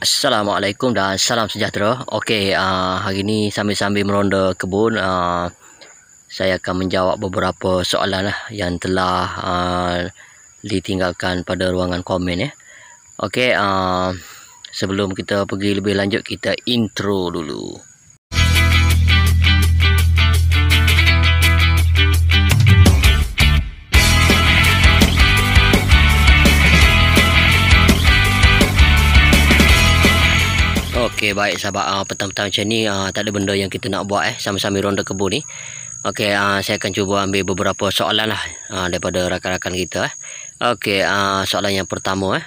Assalamualaikum dan salam sejahtera. Okey, hari ini sambil-sambil meronda kebun, saya akan menjawab beberapa soalan lah yang telah ditinggalkan pada ruangan komen ya. Okey, sebelum kita pergi lebih lanjut, kita intro dulu. Okey, baik sahabat, petang-petang macam ni tak ada benda yang kita nak buat sambil-sambil ronda kebun ni. Okey, saya akan cuba ambil beberapa soalan lah daripada rakan-rakan kita. Okey, soalan yang pertama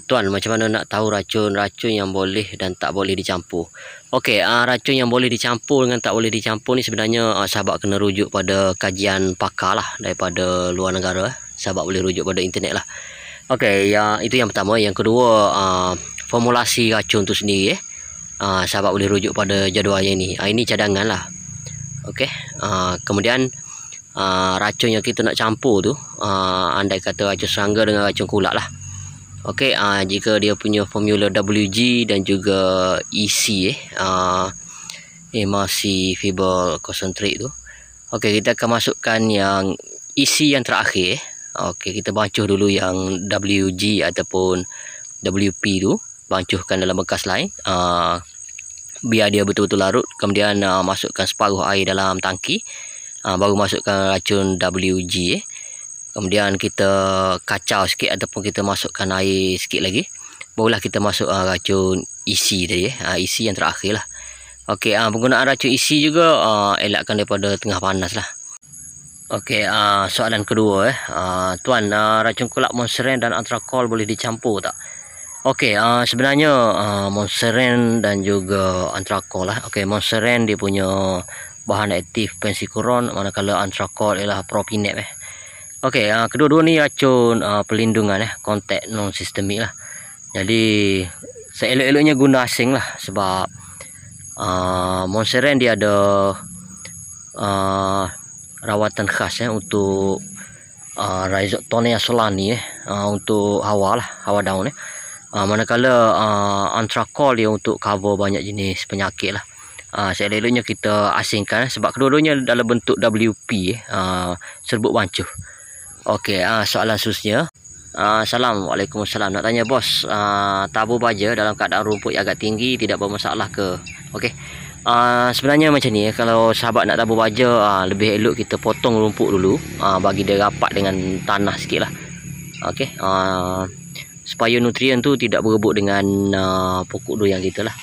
tuan, macam mana nak tahu racun-racun yang boleh dan tak boleh dicampur? Okey, racun yang boleh dicampur dengan tak boleh dicampur ni sebenarnya sahabat kena rujuk pada kajian pakar lah daripada luar negara. Sahabat boleh rujuk pada internet lah. Okey, itu yang pertama. Yang kedua, formulasi racun tu sendiri sahabat boleh rujuk pada jadual yang ni. Ini cadangan lah. Okey, kemudian racun yang kita nak campur tu, andai kata racun serangga dengan racun kulat lah. Okey, jika dia punya formula WG dan juga EC emulsi fiber concentrate tu. Okey, kita akan masukkan yang EC yang terakhir. Okey, kita bancuh dulu yang WG ataupun WP tu, bancuhkan dalam bekas lain biar dia betul-betul larut. Kemudian masukkan separuh air dalam tangki, baru masukkan racun WG. Kemudian kita kacau sikit ataupun kita masukkan air sikit lagi, barulah kita masuk racun EC tadi EC yang terakhir lah. Okey, penggunaan racun EC juga elakkan daripada tengah panas lah. Okey, soalan kedua tuan, racun kulak monsteren dan antrakol boleh dicampur tak? Okey, sebenarnya monsteren dan juga antrakol lah. Okey, monsteren dia punya bahan aktif pensikuron, manakala antrakol ialah propinep Okey, kedua-dua ni racun perlindungan kontak non sistemik lah. Jadi seelok-eloknya guna asing lah, sebab monsteren dia ada rawatan khas untuk Rhizotonia solani untuk hawa lah, hawa daun manakala antrakol dia untuk cover banyak jenis penyakit lah. Seelok-eloknya kita asingkan sebab kedua-duanya dalam bentuk WP, serbuk bancuh. Okey, soalan seterusnya. Assalamualaikum. Nak tanya bos, tabur baja dalam keadaan rumput yang agak tinggi tidak bermasalah ke? Okey, sebenarnya macam ni, kalau sahabat nak tabur baja, lebih elok kita potong rumput dulu, bagi dia rapat dengan tanah sikit lah. Okey, supaya nutrien tu tidak berebut dengan pokok durian kita lah.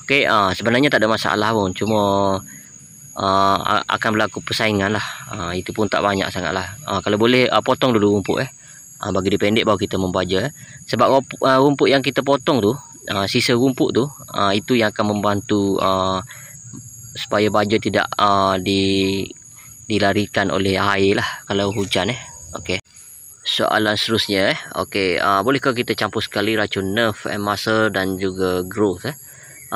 Okey, sebenarnya tak ada masalah pun, cuma akan berlaku persaingan lah. Itu pun tak banyak sangat lah. Kalau boleh potong dulu rumput bagi dia pendek, baru kita membaja sebab rumput yang kita potong tu, sisa rumput tu, itu yang akan membantu supaya baja tidak dilarikan oleh air lah kalau hujan Okey, soalan seterusnya Okey, bolehkah kita campur sekali racun nerve and muscle dan juga growth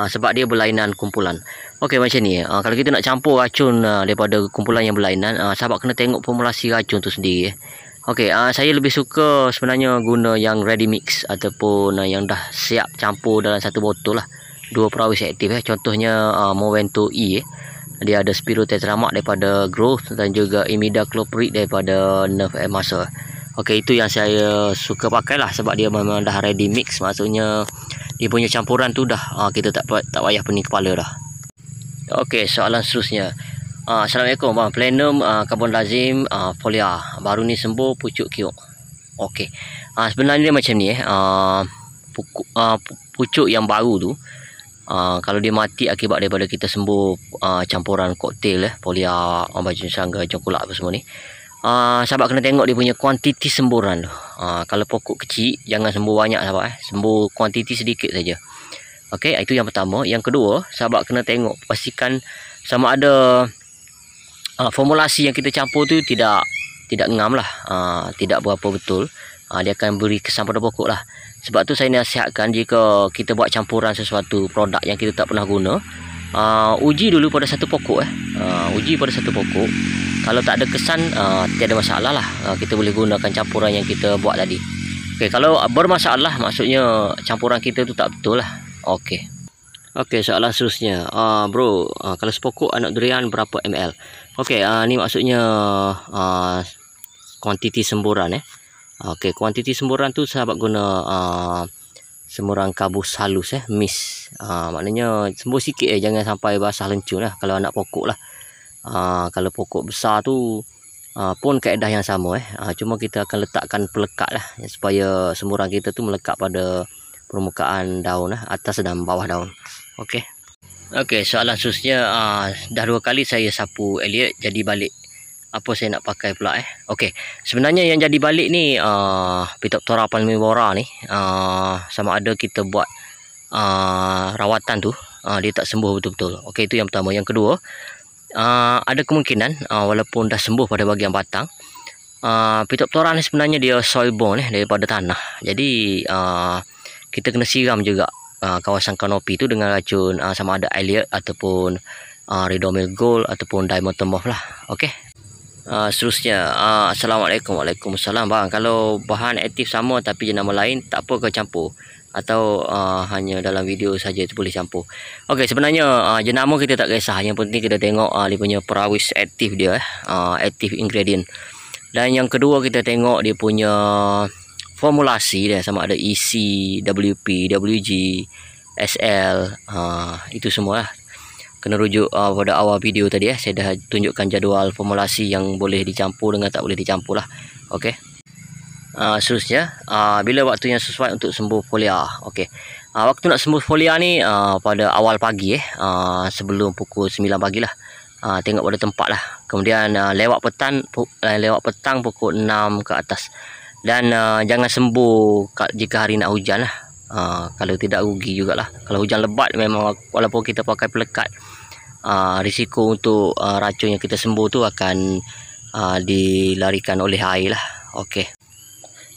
sebab dia berlainan kumpulan? Okey, macam ni, kalau kita nak campur racun daripada kumpulan yang berlainan, sahabat kena tengok formulasi racun tu sendiri Okey, saya lebih suka sebenarnya guna yang ready mix ataupun yang dah siap campur dalam satu botol lah, 2 perawis aktif contohnya Movento E dia ada spirotetramak daripada growth dan juga imidacloprid daripada nerve and muscle. Okey, itu yang saya suka pakai lah, sebab dia memang dah ready mix, maksudnya dia punya campuran tu dah kita tak payah pening kepala dah. Okey, soalan seterusnya. Assalamualaikum bang, plenum karbon lazim folia baru ni sembuh pucuk kiuk. Okey, sebenarnya dia macam ni pucuk yang baru tu, kalau dia mati akibat daripada kita sembuh campuran koktail folia, baju serangga, congkulak apa semua ni, sahabat kena tengok dia punya kuantiti semburan tu. Kalau pokok kecil, jangan sembuh banyak sahabat sembuh kuantiti sedikit saja. Okey, itu yang pertama. Yang kedua, sahabat kena tengok, pastikan sama ada formulasi yang kita campur tu tidak ngam lah, tidak berapa betul, dia akan beri kesan pada pokok lah. Sebab tu saya nasihatkan, jika kita buat campuran sesuatu produk yang kita tak pernah guna, uji dulu pada satu pokok uji pada satu pokok. Kalau tak ada kesan, tiada masalah lah, kita boleh gunakan campuran yang kita buat tadi. Okey, kalau bermasalah maksudnya campuran kita tu tak betul lah. Okey. Okey, soalan seterusnya. Bro, kalau sepokok anak durian berapa ml? Okey, ni maksudnya kuantiti semburan Okey, kuantiti semburan tu sahabat guna semburan kabus halus mist. Maknanya sembur sikit jangan sampai basah lencun lah kalau anak pokok lah. Kalau pokok besar tu pun kaedah yang sama cuma kita akan letakkan pelekat lah supaya semburan kita tu melekat pada permukaan daun atas dan bawah daun. Okey. Okey, soalan seterusnya, dah 2 kali saya sapu Elliot jadi balik. Apa saya nak pakai pula Okey, sebenarnya yang jadi balik ni Phytophthora palmivora ni sama ada kita buat rawatan tu dia tak sembuh betul-betul. Okey, itu yang pertama. Yang kedua, ada kemungkinan walaupun dah sembuh pada bahagian batang, Phytophthora ni sebenarnya dia soil borne daripada tanah. Jadi kita kena siram juga kawasan kanopi tu dengan racun sama ada Elliot ataupun Ridomil Gold ataupun Dimethamorph lah. Okey. Seterusnya, Assalamualaikum. Waalaikumsalam. Bang, kalau bahan aktif sama tapi jenama lain, tak apa ke campur? Atau hanya dalam video saja tu boleh campur? Okey, sebenarnya jenama kita tak kisah. Yang penting kita tengok dia punya perawis aktif dia, active ingredient. Dan yang kedua kita tengok dia punya formulasi dia, sama ada EC, WP, WG, SL, itu semua lah. Kena rujuk pada awal video tadi saya dah tunjukkan jadual formulasi yang boleh dicampur dengan tak boleh dicampur lah. Okey. Seterusnya, bila waktu yang sesuai untuk sembuh folia. Okey. Waktu nak sembuh folia ni pada awal pagi sebelum pukul 9 pagi lah. Tengok pada tempat lah. Kemudian lewat petang pukul 6 ke atas. Dan jangan sembuh jika hari nak hujan lah. Kalau tidak rugi jugalah. Kalau hujan lebat memang walaupun kita pakai pelekat, risiko untuk racun yang kita sembuh tu akan dilarikan oleh air lah. Okey.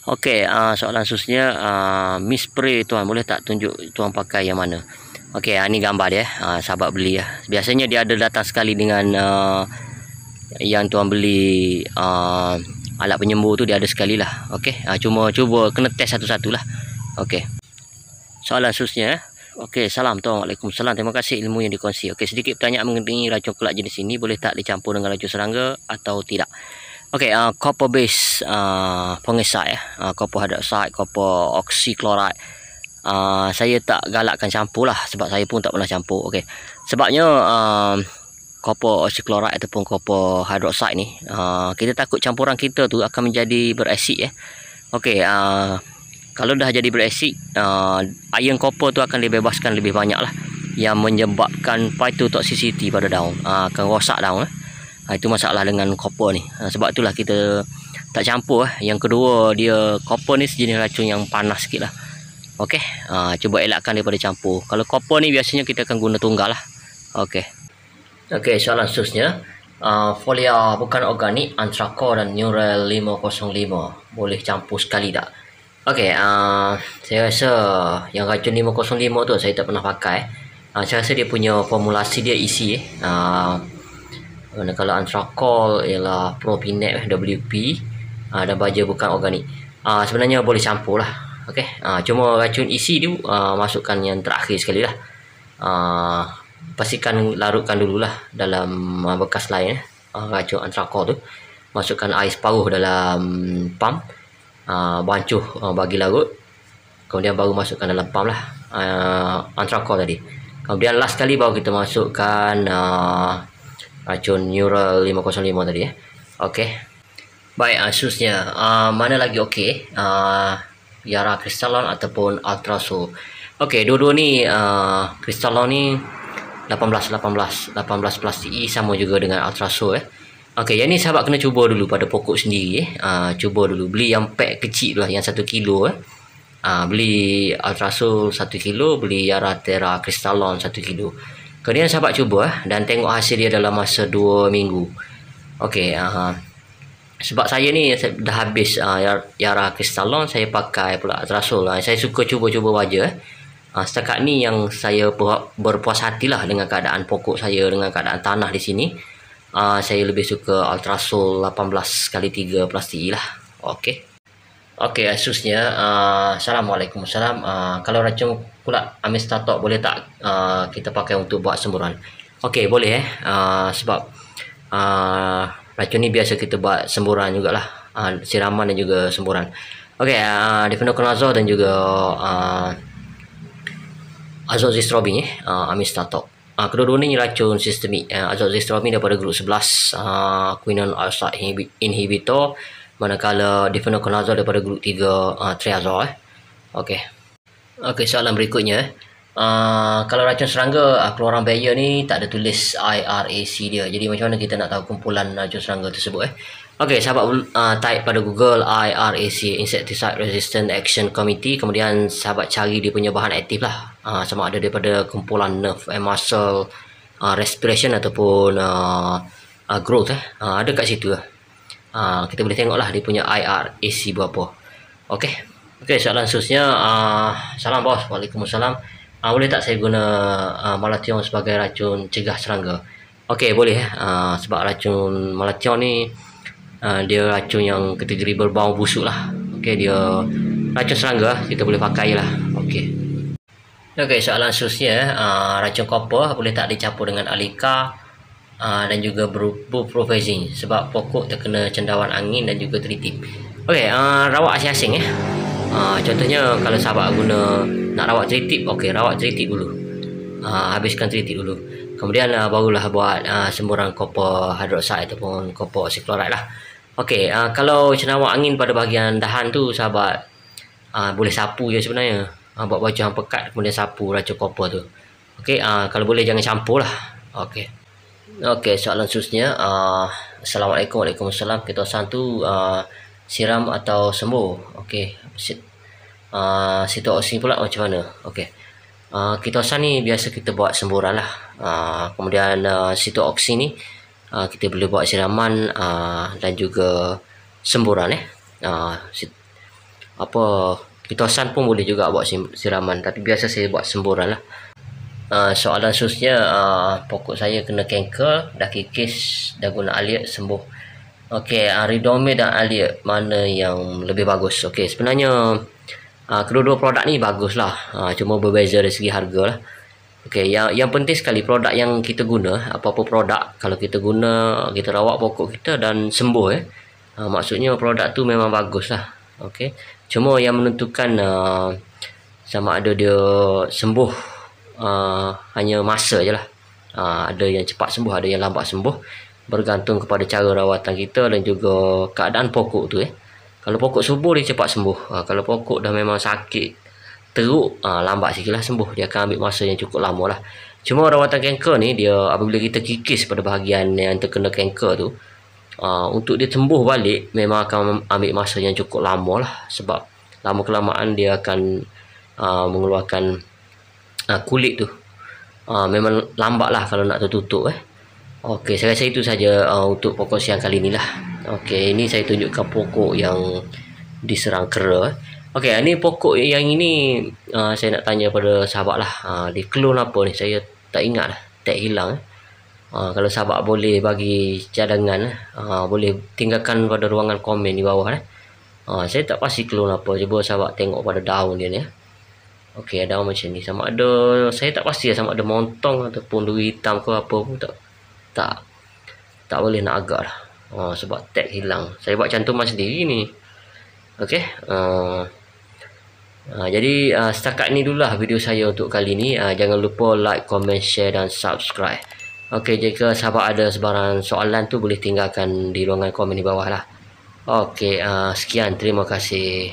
Okey, soalan seterusnya, mist spray tuan boleh tak tunjuk tuan pakai yang mana? Okey, ni gambar dia sahabat beli lah. Biasanya dia ada datang sekali dengan yang tuan beli alat penyembur tu, dia ada sekali lah. Okey, cuma cuba kena test satu-satu lah. Okey. Soalan seterusnya, okey, salam tuan. Waalaikumsalam. Terima kasih ilmu yang dikongsi. Okey, sedikit pertanyaan mengenai racun kelak jenis ini, boleh tak dicampur dengan racun serangga atau tidak? Okey, copper base fungicide copper hydroxide, copper oxychloride. Saya tak galakkan campur lah sebab saya pun tak pernah campur. Okey. Sebabnya copper oxychloride ataupun copper hydroxide ni kita takut campuran kita tu akan menjadi berasid Okey, kalau dah jadi berasid, ion copper tu akan dibebaskan lebih banyak lah, yang menyebabkan phytotoxicity pada daun, akan rosak daun. Itu masalah dengan copper ni. Sebab itulah kita tak campur. Yang kedua, dia copper ni sejenis racun yang panas sikit lah. Okey, cuba elakkan daripada campur. Kalau copper ni biasanya kita akan guna tunggal lah. Okey. Okey, soalan seterusnya, folia bukan organik, anthracol dan Neural 505 boleh campur sekali tak? Okey, saya rasa yang racun 505 tu saya tak pernah pakai. Saya rasa dia punya formulasi dia isi kalau anthracol ialah propionate WP dan baja bukan organik. Sebenarnya boleh campur lah. Okey, cuma racun isi tu masukkan yang terakhir sekali lah. Pastikan larutkan dululah dalam bekas lain racun anthracol tu. Masukkan air separuh dalam pump, bancuh bagi larut, kemudian baru masukkan dalam pump lah anthracol tadi. Kemudian last kali baru kita masukkan racun Neural 505 tadi Okey. Baik, seterusnya mana lagi okey, Yara Crystalon ataupun Ultrasol. Okey, dua-dua ni Crystalon ni 18 plus TE sama juga dengan Ultrasol Okey, yang ni sahabat kena cuba dulu pada pokok sendiri cuba dulu beli yang pack kecil lah, yang 1 kilo beli Ultrasol 1 kilo, beli Yara Terra Crystalon 1 kilo. Kemudian sahabat cuba dan tengok hasil dia dalam masa 2 minggu. Okey, sebab saya ni dah habis Yara Crystalon, saya pakai pula Ultrasol. Saya suka cuba-cuba baja. Setakat ni yang saya berpuas hatilah dengan keadaan pokok saya, dengan keadaan tanah di sini. Saya lebih suka Ultrasol 18x3 plus TE lah. Okey. Okey, Asusnya, Assalamualaikum. Kalau racun pula Amistatok boleh tak kita pakai untuk buat semburan? Okey, boleh sebab racun ni biasa kita buat semburan jugalah, siraman dan juga semburan. Okey, difenoconazole dan juga azoxystrobin Amistatok. Kedua-dua ni racun sistemik. Azoxystrobin daripada grup 11, quinone aldehyde inhibitor, manakala difenoconazole daripada grup 3, triazole. Okey. Okey, soalan berikutnya. Kalau racun serangga, keluaran Bayer ni tak ada tulis IRAC dia. Jadi macam mana kita nak tahu kumpulan racun serangga tersebut? Okey, sahabat type pada Google IRAC, Insecticide Resistant Action Committee. Kemudian sahabat cari dia punya bahan aktif lah. Sama ada daripada kumpulan nerve and muscle, respiration ataupun growth. Ada kat situ lah. Kita boleh tengoklah dia punya IRAC berapa. Okey. Okey, soalan seterusnya. Salam bos. Waalaikumsalam. Boleh tak saya guna malathion sebagai racun cegah serangga? Okey, boleh. Sebab racun malathion ni dia racun yang kategori berbau busuk lah. Okey, dia racun serangga kita boleh pakai lah. Okey. Okey, soalan seterusnya. Racun copper boleh tak dicampur dengan alika dan juga buprofezin sebab pokok terkena cendawan angin dan juga teritip. Okey, rawat asing-asing contohnya kalau sahabat guna nak rawat teritip, okey, rawat teritip dulu. Habiskan teritip dulu. Kemudian barulah buat semburan copper hydroxide ataupun copper oxychloride lah. Okey, kalau cendawan angin pada bahagian dahan tu sahabat boleh sapu je sebenarnya. Buat baju hang pekat kemudian sapu racun copper tu. Okey, kalau boleh jangan campur lah. Okey. Okey, soalan seterusnya. Assalamualaikum. Waalaikumsalam. Ketosan tu siram atau sembuh? Okey. Sitooksin pula macam mana? Okey. Ketosan ni biasa kita buat semburan lah. Kemudian sitooksin ni kita boleh buat siraman dan juga semburan ketosan pun boleh juga buat siraman, tapi biasa saya buat semburan lah. Soalan seterusnya, pokok saya kena kanker, dah kikis, dah guna aliat sembuh. Okey, Ridomil dan aliat mana yang lebih bagus? Okey, sebenarnya kedua-dua produk ni bagus lah, cuma berbeza dari segi harga lah. Okey, yang penting sekali produk yang kita guna, apa-apa produk kalau kita guna, kita rawat pokok kita dan sembuh maksudnya produk tu memang bagus lah. Okey, cuma yang menentukan sama ada dia sembuh hanya masa je lah. Ada yang cepat sembuh, ada yang lambat sembuh, bergantung kepada cara rawatan kita dan juga keadaan pokok tu. Kalau pokok subur dia cepat sembuh, kalau pokok dah memang sakit teruk, lambat sikit lah sembuh. Dia akan ambil masa yang cukup lama lah. Cuma rawatan kanker ni, dia apabila kita kikis pada bahagian yang terkena kanker tu, untuk dia sembuh balik memang akan ambil masa yang cukup lama lah. Sebab lama kelamaan dia akan mengeluarkan kulit tu, memang lambat lah kalau nak tertutup. Okey, saya rasa itu saja untuk pokok siang kali ni lah. Okey, ini saya tunjukkan pokok yang diserang kera. Okey, ini pokok yang ini saya nak tanya pada sahabat lah, dia klon apa ni, saya tak ingat lah, tak hilang. Kalau sahabat boleh bagi cadangan, boleh tinggalkan pada ruangan komen di bawah. Saya tak pasti klon apa, cuba sahabat tengok pada daun dia ni. Okey, daun macam ni, sama ada, saya tak pasti sama ada montong ataupun duri hitam ke apa pun, tak boleh nak agak lah. Sebab tag hilang, saya buat cantuman sendiri ni. Okey, jadi setakat ni dululah video saya untuk kali ni. Jangan lupa like, comment, share dan subscribe. Okey, jika sahabat ada sebarang soalan tu boleh tinggalkan di ruangan komen di bawah lah. Okey, sekian, terima kasih.